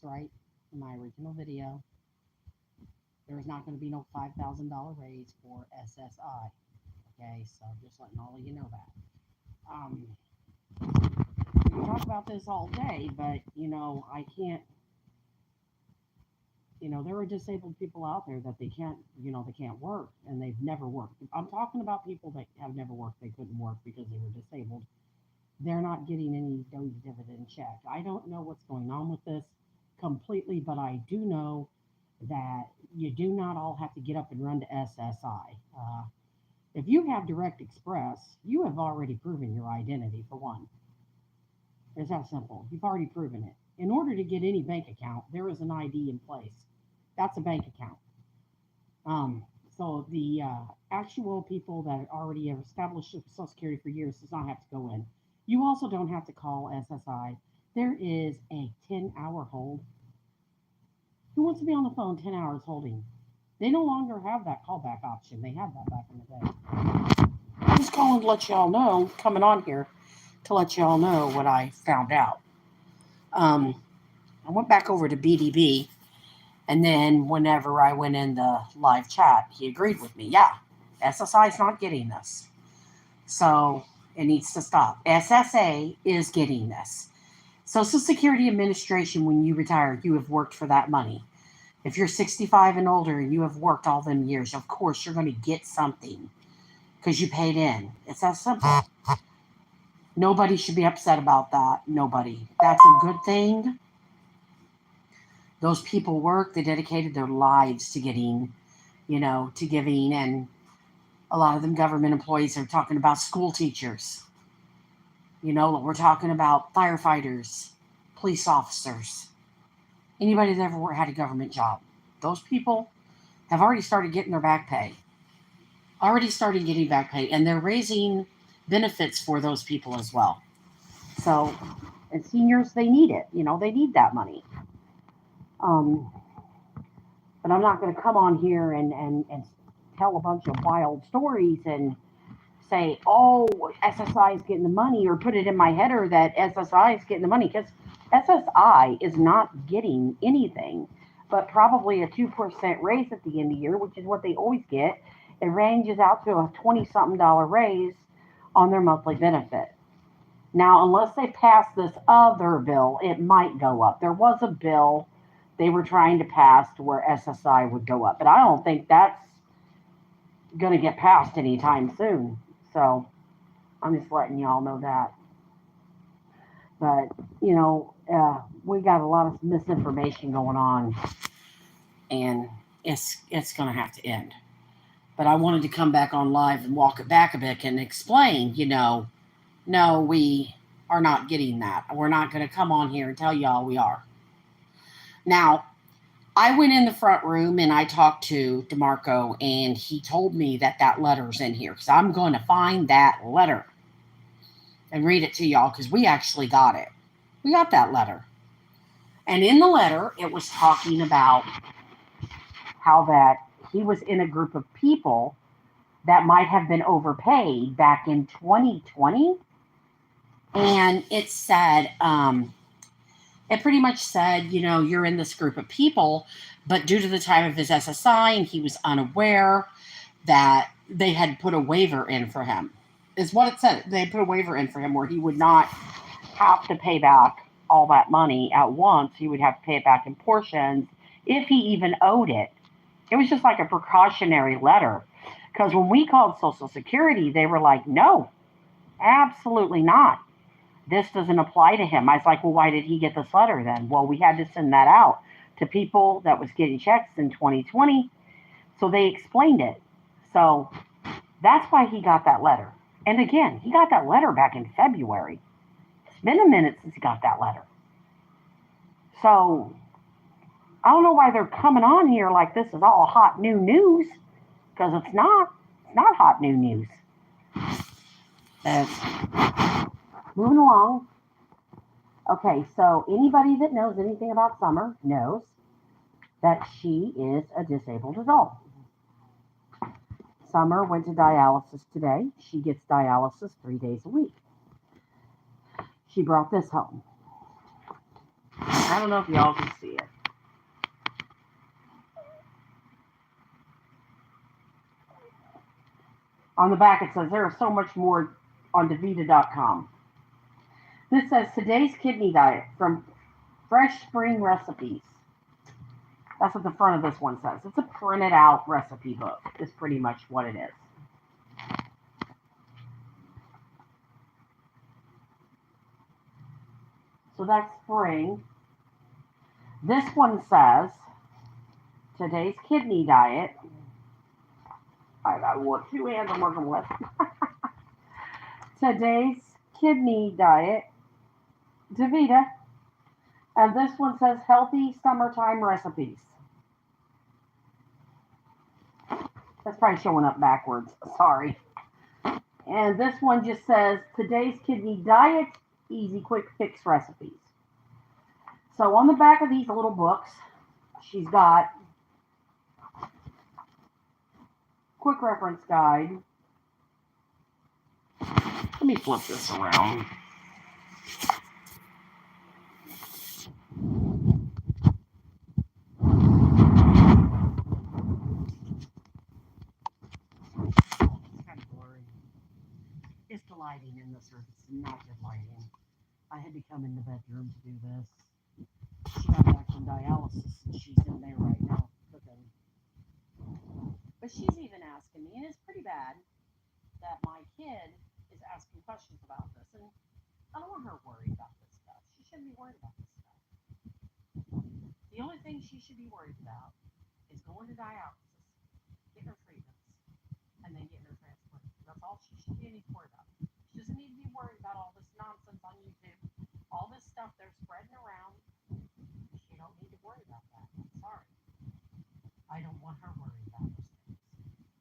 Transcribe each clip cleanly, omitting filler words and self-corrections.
right in my original video. There is not going to be no $5,000 raise for SSI. Okay, so just letting all of you know that. We can talk about this all day, but I can't. There are disabled people out there that they can't work and they've never worked. I'm talking about people that have never worked. They couldn't work because they were disabled. They're not getting any dividend check. I don't know what's going on with this completely, but I do know that you do not all have to get up and run to SSI. If you have Direct Express, you have already proven your identity for one. It's that simple. You've already proven it. In order to get any bank account, there is an ID in place. That's a bank account. So the actual people that already have established Social Security for years does not have to go in. You also don't have to call SSI. There is a 10-hour hold. Who wants to be on the phone 10 hours holding? They no longer have that callback option. They had that back in the day. I'm just calling to let y'all know, coming on here to let y'all know what I found out. I went back over to BDB, and then whenever I went in the live chat, he agreed with me. Yeah, SSI is not getting this. So it needs to stop. SSA is getting this. Social Security Administration, when you retire, you have worked for that money. If you're 65 and older and you have worked all them years, of course you're going to get something because you paid in. It's that simple. Nobody should be upset about that. Nobody. That's a good thing. Those people work. They dedicated their lives to getting, to giving. And a lot of them government employees are talking about school teachers. We're talking about firefighters, police officers, anybody that ever had a government job. Those people have already started getting their back pay. And they're raising benefits for those people as well. So, and seniors, they need it. They need that money. But I'm not going to come on here and tell a bunch of wild stories and say, oh, SSI is getting the money, or put it in my header that SSI is getting the money, because SSI is not getting anything but probably a 2% raise at the end of the year, which is what they always get. It ranges out to a $20-something raise on their monthly benefit. Now, unless they pass this other bill, it might go up. There was a bill they were trying to pass to where SSI would go up, but I don't think that's going to get passed anytime soon. So I'm just letting y'all know that. But, we got a lot of misinformation going on, and it's going to have to end. But I wanted to come back on live and walk it back a bit and explain, no, we are not getting that. We're not going to come on here and tell y'all we are. Now, I went in the front room and I talked to DeMarco, and he told me that letter's in here, because I'm going to find that letter and read it to y'all, because we actually got it. We got that letter. And in the letter, it was talking about how that he was in a group of people that might have been overpaid back in 2020. And it said, it pretty much said, you're in this group of people, but due to the time of his SSI, and he was unaware that they had put a waiver in for him, is what it said. They put a waiver in for him where he would not have to pay back all that money at once. He would have to pay it back in portions if he even owed it. It was just like a precautionary letter. Because when we called Social Security, they were like, no, absolutely not. This doesn't apply to him. I was like, well, why did he get this letter then? Well, we had to send that out to people that was getting checks in 2020. So they explained it. So that's why he got that letter. And again, he got that letter back in February. It's been a minute since he got that letter. So I don't know why they're coming on here like this is all hot new news, because it's not. It's not hot new news. Moving along. Okay, so anybody that knows anything about Summer knows that she is a disabled adult. Summer went to dialysis today. She gets dialysis 3 days a week. She brought this home. I don't know if y'all can see it. On the back it says there is so much more on DaVita.com. This says today's kidney diet from Fresh Spring Recipes. That's what the front of this one says. It's a printed out recipe book. It's pretty much what it is. So that's spring. This one says today's kidney diet. I got two hands I'm working with. Today's kidney diet, DaVita. And this one says healthy summertime recipes. That's probably showing up backwards. Sorry. And this one just says today's kidney diet, easy quick fix recipes. So on the back of these little books, she's got quick reference guide. Let me flip this around. It's the lighting in this room. It's not good lighting. I had to come in the bedroom to do this. She got back from dialysis and she's in there right now cooking. But she's even asking me, and it's pretty bad that my kid is asking questions about this. And I don't want her worried about this stuff. She shouldn't be worried about this stuff. The only thing she should be worried about is going to dialysis, getting her treatments, and then getting her transplant. That's all she should be worried about. She doesn't need to be worried about all this nonsense on YouTube, all this stuff they're spreading around. She don't need to worry about that. I'm sorry. I don't want her worried about those things.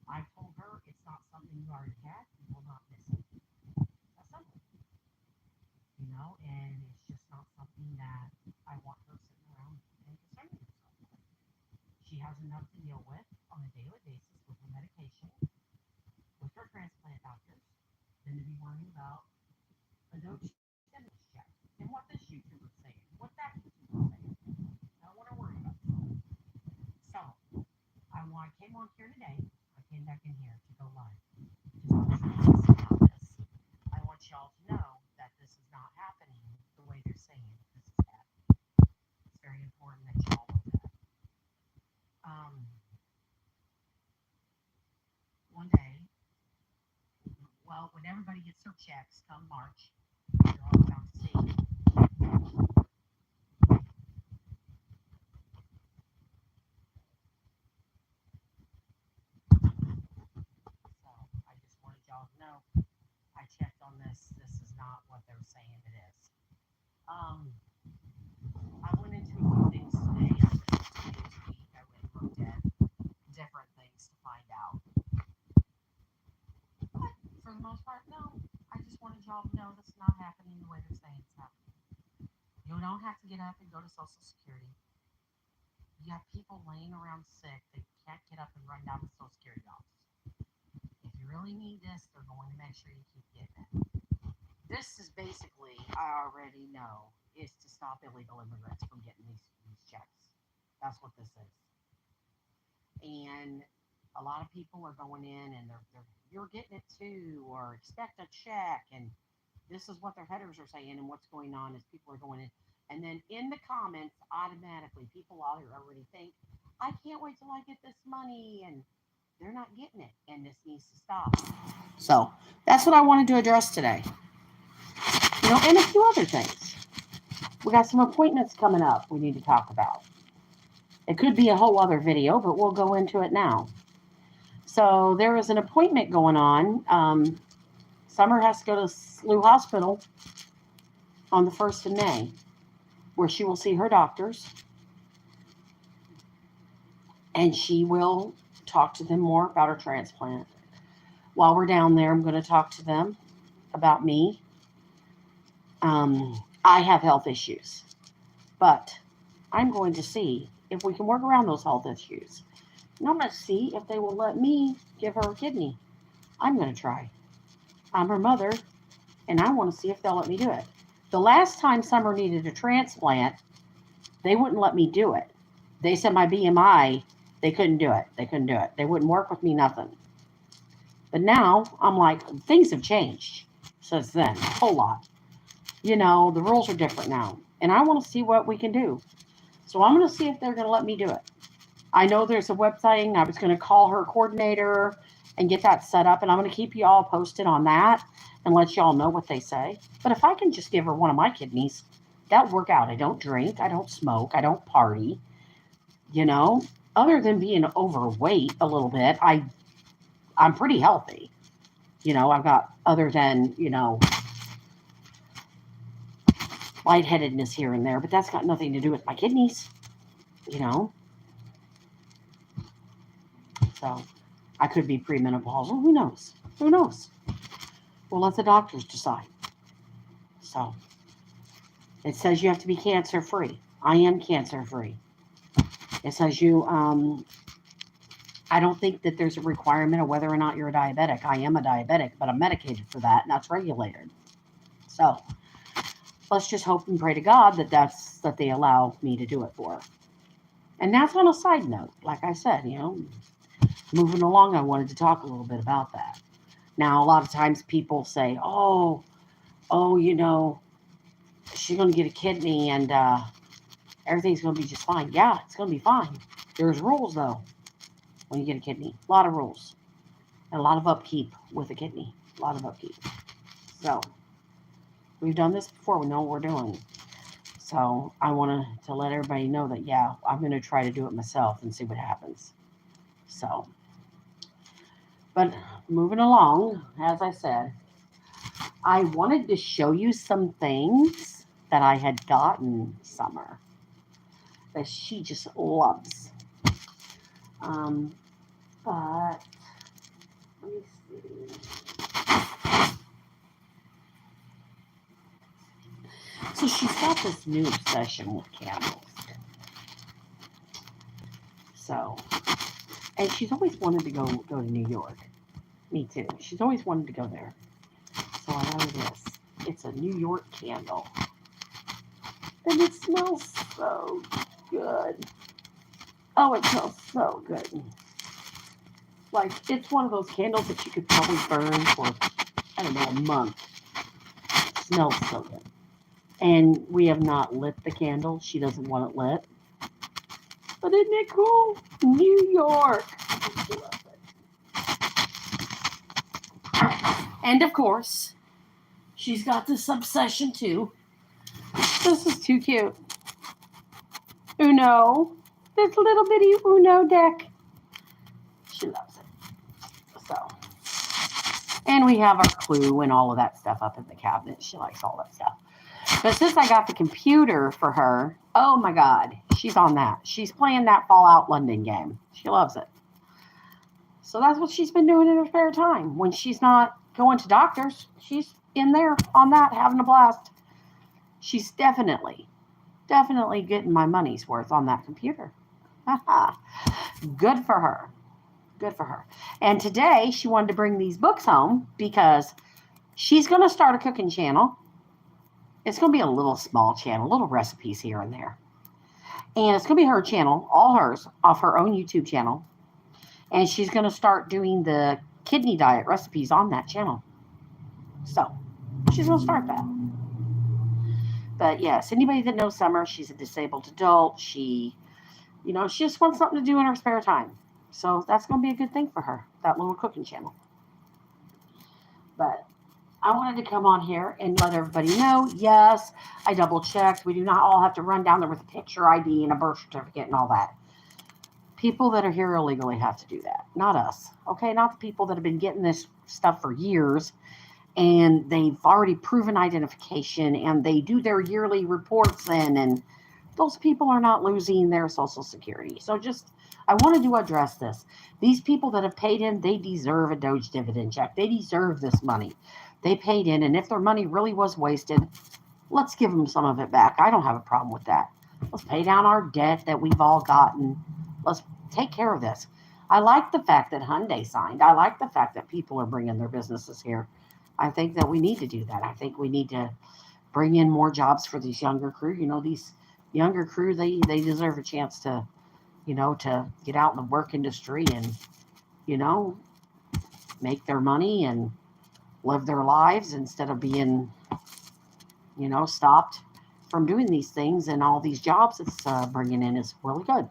I told her it's not something you already had. You will not miss it. That's simple. You know, and it's just not something that I want her sitting around and concerning herself with. She has enough to deal with on a daily basis with her medication, with her transplant doctors, than to be worrying about a stimulus check and what this YouTuber is saying, what that YouTuber is saying. I don't want to worry about that. So, I came on here today. I came back in here to go live. Just about this. I want y'all to know that this is not happening the way they're saying this is happening. It's very important that y'all know that. One day, well, when everybody gets their checks come March, you're all about to see. So I just wanted y'all to know I checked on this. This is not what they're saying it is. I went into a few things today. I went and looked at different things to find out. But for the most part, no. I just wanted y'all to know this is not happening the way they're saying it's happening. You don't have to get up and go to Social Security. You have people laying around sick that can't get up and run down the Social Security office. If you really need this, they're going to make sure you keep getting it. This is basically, I already know, is to stop illegal immigrants from getting these checks. That's what this is. And a lot of people are going in and they're you're getting it too, or expect a check, and this is what their headers are saying, and what's going on is people are going in. And then in the comments, automatically, people already think, I can't wait till I get this money, and they're not getting it, and this needs to stop. So that's what I wanted to address today. You know, and a few other things. We got some appointments coming up we need to talk about. It could be a whole other video, but we'll go into it now. So there is an appointment going on. Summer has to go to SLU Hospital on the 1st of May, where she will see her doctors. And she will talk to them more about her transplant. While we're down there, I'm going to talk to them about me. I have health issues, but I'm going to see if we can work around those health issues. And I'm going to see if they will let me give her a kidney. I'm going to try. I'm her mother, and I want to see if they'll let me do it. The last time Summer needed a transplant, They wouldn't let me do it. They said my BMI, they couldn't do it. They couldn't do it. They wouldn't work with me, nothing. But now I'm like, things have changed since then, a whole lot. The rules are different now. And I want to see what we can do. So I'm going to see if they're going to let me do it. I know there's a website. I was going to call her coordinator and get that set up. And I'm going to keep you all posted on that and let y'all know what they say. But if I can just give her one of my kidneys, that would work out. I don't drink. I don't smoke. I don't party. Other than being overweight a little bit, I'm pretty healthy. I've got, other than, lightheadedness here and there, but that's got nothing to do with my kidneys, So I could be premenopausal. Who knows? Who knows? We'll let the doctors decide. So it says you have to be cancer free. I am cancer free. It says I don't think that there's a requirement of whether or not you're a diabetic. I am a diabetic, but I'm medicated for that, and that's regulated. So let's just hope and pray to God that they allow me to do it for her. And that's on a side note. Like I said, moving along, I wanted to talk a little bit about that. Now, a lot of times people say, oh, she's going to get a kidney and everything's going to be just fine. Yeah, it's going to be fine. There's rules, though, when you get a kidney. A lot of rules. And a lot of upkeep with a kidney. A lot of upkeep. So we've done this before. We know what we're doing. So I wanted to let everybody know that, yeah, I'm going to try to do it myself and see what happens. So, but moving along, as I said, I wanted to show you some things that I had gotten Summer that she just loves. But let me see. So she's got this new obsession with candles. So, and she's always wanted to go to New York. Me too. She's always wanted to go there. So I know this. It's a New York candle. And it smells so good. Oh, it smells so good. Like, it's one of those candles that you could probably burn for, I don't know, a month. It smells so good. And we have not lit the candle. She doesn't want it lit. But isn't it cool? New York. She loves it. And of course, she's got this obsession too. This is too cute. Uno. This little bitty Uno deck. She loves it. So. And we have our Clue and all of that stuff up in the cabinet. She likes all that stuff. But since I got the computer for her, oh my God, she's on that. She's playing that Fallout London game. She loves it. So that's what she's been doing in her spare time. When she's not going to doctors, she's in there on that, having a blast. She's definitely getting my money's worth on that computer. Good for her. Good for her. And today she wanted to bring these books home because she's going to start a cooking channel. It's going to be a little small channel, little recipes here and there. And it's going to be her channel, all hers, off her own YouTube channel. And she's going to start doing the kidney diet recipes on that channel. So, she's going to start that. But yes, anybody that knows Summer, she's a disabled adult. She just wants something to do in her spare time. So that's going to be a good thing for her, that little cooking channel. But I wanted to come on here and let everybody know, yes, I double-checked. We do not all have to run down there with a picture ID and a birth certificate and all that. People that are here illegally have to do that, not us. Okay, not the people that have been getting this stuff for years and they've already proven identification and they do their yearly reports in, and those people are not losing their Social Security. So I wanted to address this. These people that have paid in, they deserve a Doge dividend check. They deserve this money. They paid in, and if their money really was wasted, let's give them some of it back. I don't have a problem with that. Let's pay down our debt that we've all gotten. Let's take care of this. I like the fact that Hyundai signed. I like the fact that people are bringing their businesses here. I think that we need to do that. I think we need to bring in more jobs for this younger crew. These younger crew, they deserve a chance to, to get out in the work industry and, you know, make their money and live their lives instead of being, stopped from doing these things. And all these jobs it's bringing in is really good.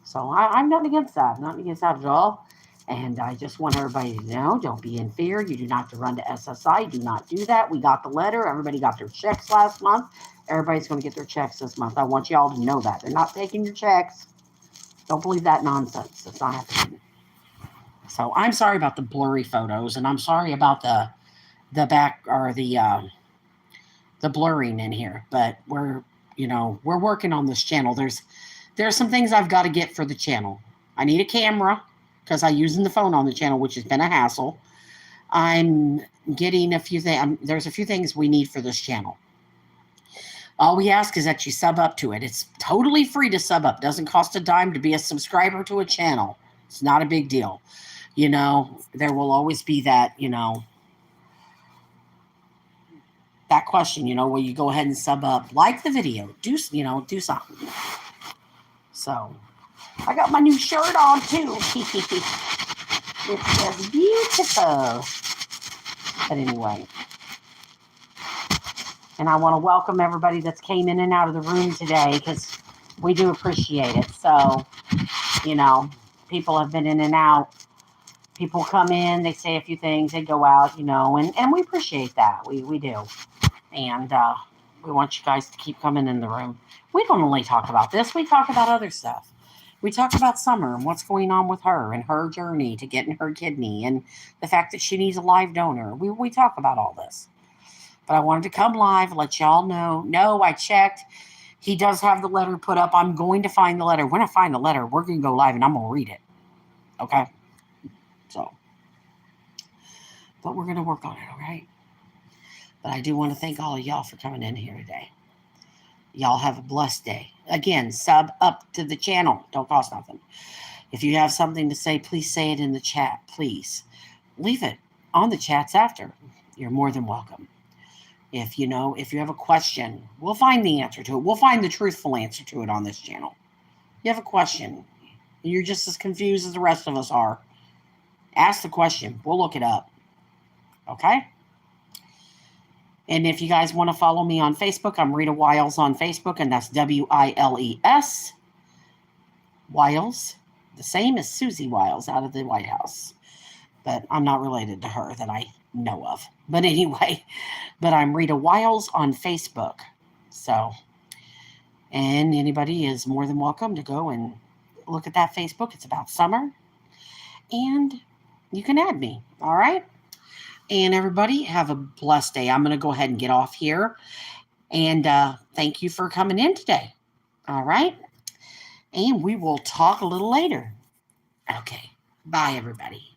So I'm not against that. Not against that at all. And I just want everybody to know, don't be in fear. You do not have to run to SSI. Do not do that. We got the letter. Everybody got their checks last month. Everybody's going to get their checks this month. I want you all to know that. They're not taking your checks. Don't believe that nonsense. It's not happening. So I'm sorry about the blurry photos, and I'm sorry about the back or the blurring in here. But we're working on this channel. There's some things I've got to get for the channel. I need a camera because I'm using the phone on the channel, which has been a hassle. I'm getting a few things. There's a few things we need for this channel. All we ask is that you sub up to it. It's totally free to sub up. Doesn't cost a dime to be a subscriber to a channel. It's not a big deal. There will always be that, that question, will you go ahead and sub up, like the video, do something. So I got my new shirt on too. It's just beautiful. But anyway, and I want to welcome everybody that's came in and out of the room today because we do appreciate it. So, people have been in and out. People come in, they say a few things, they go out, and we appreciate that. We do. And we want you guys to keep coming in the room. We don't only talk about this. We talk about other stuff. We talk about Summer and what's going on with her and her journey to getting her kidney and the fact that she needs a live donor. We talk about all this. But I wanted to come live, let y'all know. No, I checked. He does have the letter put up. I'm going to find the letter. When I find the letter, we're going to go live and I'm going to read it. Okay? So, but we're going to work on it, all right? But I do want to thank all of y'all for coming in here today. Y'all have a blessed day. Again, sub up to the channel. Don't cost nothing. If you have something to say, please say it in the chat. Please leave it on the chats after. You're more than welcome. If you have a question, we'll find the answer to it. We'll find the truthful answer to it on this channel. You have a question. You're just as confused as the rest of us are. Ask the question. We'll look it up. Okay? And if you guys want to follow me on Facebook, I'm Rita Wiles on Facebook, and that's Wiles. Wiles, the same as Susie Wiles out of the White House. But I'm not related to her that I know of. But anyway, I'm Rita Wiles on Facebook. So, and anybody is more than welcome to go and look at that Facebook. It's about summer. And you can add me. All right? And everybody, have a blessed day. I'm going to go ahead and get off here. And thank you for coming in today. All right? And we will talk a little later. Okay. Bye, everybody.